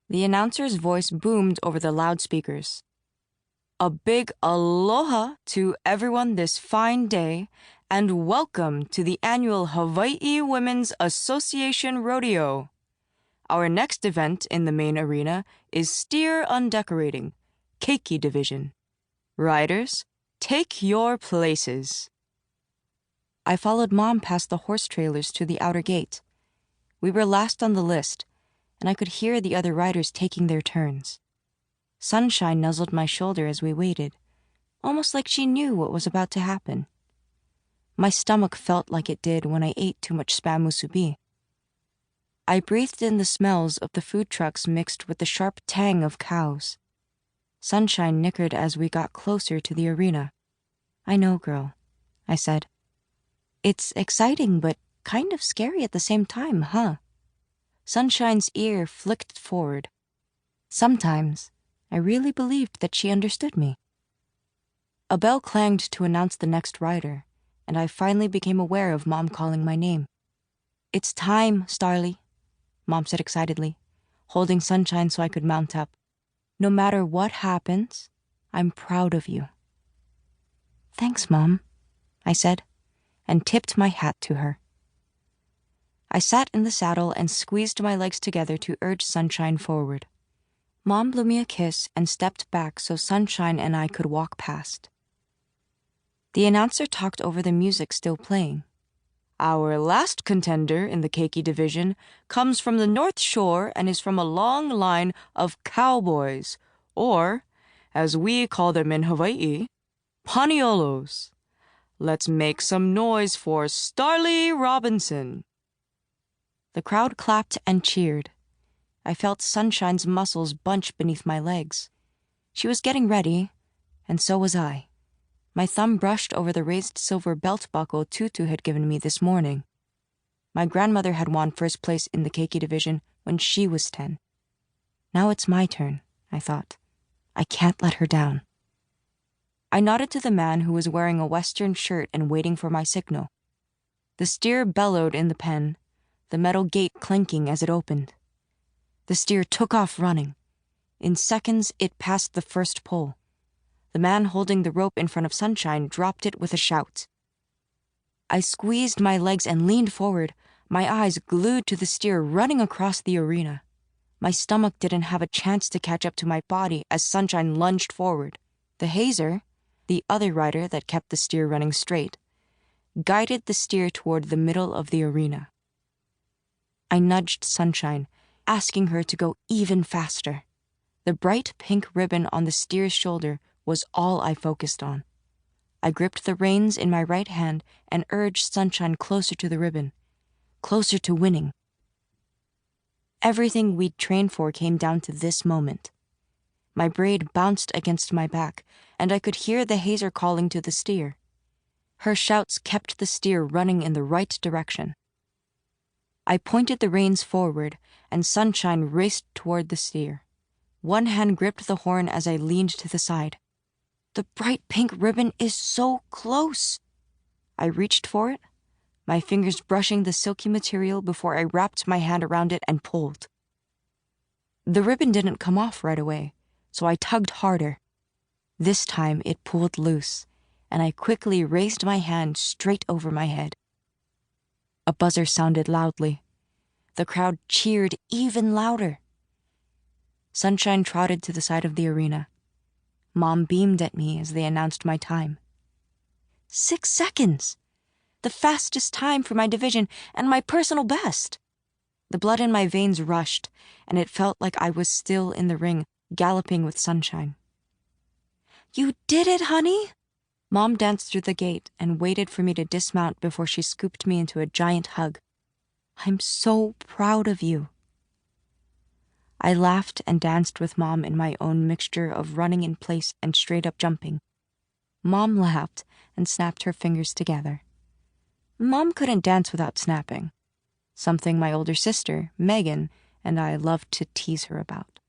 The announcer's voice boomed over the loudspeakers. A big aloha to everyone this fine day, and welcome to the annual Hawaii Women's Association Rodeo. Our next event in the main arena is steer undecorating, keiki division. Riders, take your places. I followed Mom past the horse trailers to the outer gate. We were last on the list, and I could hear the other riders taking their turns. Sunshine nuzzled my shoulder as we waited, almost like she knew what was about to happen. My stomach felt like it did when I ate too much spam musubi. I breathed in the smells of the food trucks mixed with the sharp tang of cows. Sunshine nickered as we got closer to the arena. "I know, girl," I said. "It's exciting, but kind of scary at the same time, huh?" Sunshine's ear flicked forward. Sometimes, I really believed that she understood me. A bell clanged to announce the next rider, and I finally became aware of Mom calling my name. "It's time, Starley," Mom said excitedly, holding Sunshine so I could mount up. "No matter what happens, I'm proud of you." "Thanks, Mom," I said, and tipped my hat to her. I sat in the saddle and squeezed my legs together to urge Sunshine forward. Mom blew me a kiss and stepped back so Sunshine and I could walk past. The announcer talked over the music still playing. "Our last contender in the keiki division comes from the North Shore and is from a long line of cowboys, or, as we call them in Hawaii, paniolos. Let's make some noise for Starley Robinson." The crowd clapped and cheered. I felt Sunshine's muscles bunch beneath my legs. She was getting ready, and so was I. My thumb brushed over the raised silver belt buckle Tutu had given me this morning. My grandmother had won first place in the keiki division when she was 10. Now it's my turn, I thought. I can't let her down. I nodded to the man who was wearing a Western shirt and waiting for my signal. The steer bellowed in the pen, the metal gate clanking as it opened. The steer took off running. In seconds, it passed the first pole. The man holding the rope in front of Sunshine dropped it with a shout. I squeezed my legs and leaned forward, my eyes glued to the steer running across the arena. My stomach didn't have a chance to catch up to my body as Sunshine lunged forward. The hazer, the other rider that kept the steer running straight, guided the steer toward the middle of the arena. I nudged Sunshine, asking her to go even faster. The bright pink ribbon on the steer's shoulder was all I focused on. I gripped the reins in my right hand and urged Sunshine closer to the ribbon, closer to winning. Everything we'd trained for came down to this moment. My braid bounced against my back, and I could hear the hazer calling to the steer. Her shouts kept the steer running in the right direction. I pointed the reins forward, and Sunshine raced toward the steer. One hand gripped the horn as I leaned to the side. The bright pink ribbon is so close. I reached for it, my fingers brushing the silky material before I wrapped my hand around it and pulled. The ribbon didn't come off right away, so I tugged harder. This time it pulled loose, and I quickly raised my hand straight over my head. A buzzer sounded loudly. The crowd cheered even louder. Sunshine trotted to the side of the arena. Mom beamed at me as they announced my time. 6 seconds! The fastest time for my division and my personal best! The blood in my veins rushed, and it felt like I was still in the ring, galloping with Sunshine. "You did it, honey!" Mom danced through the gate and waited for me to dismount before she scooped me into a giant hug. "I'm so proud of you." I laughed and danced with Mom in my own mixture of running in place and straight-up jumping. Mom laughed and snapped her fingers together. Mom couldn't dance without snapping, something my older sister, Megan, and I loved to tease her about.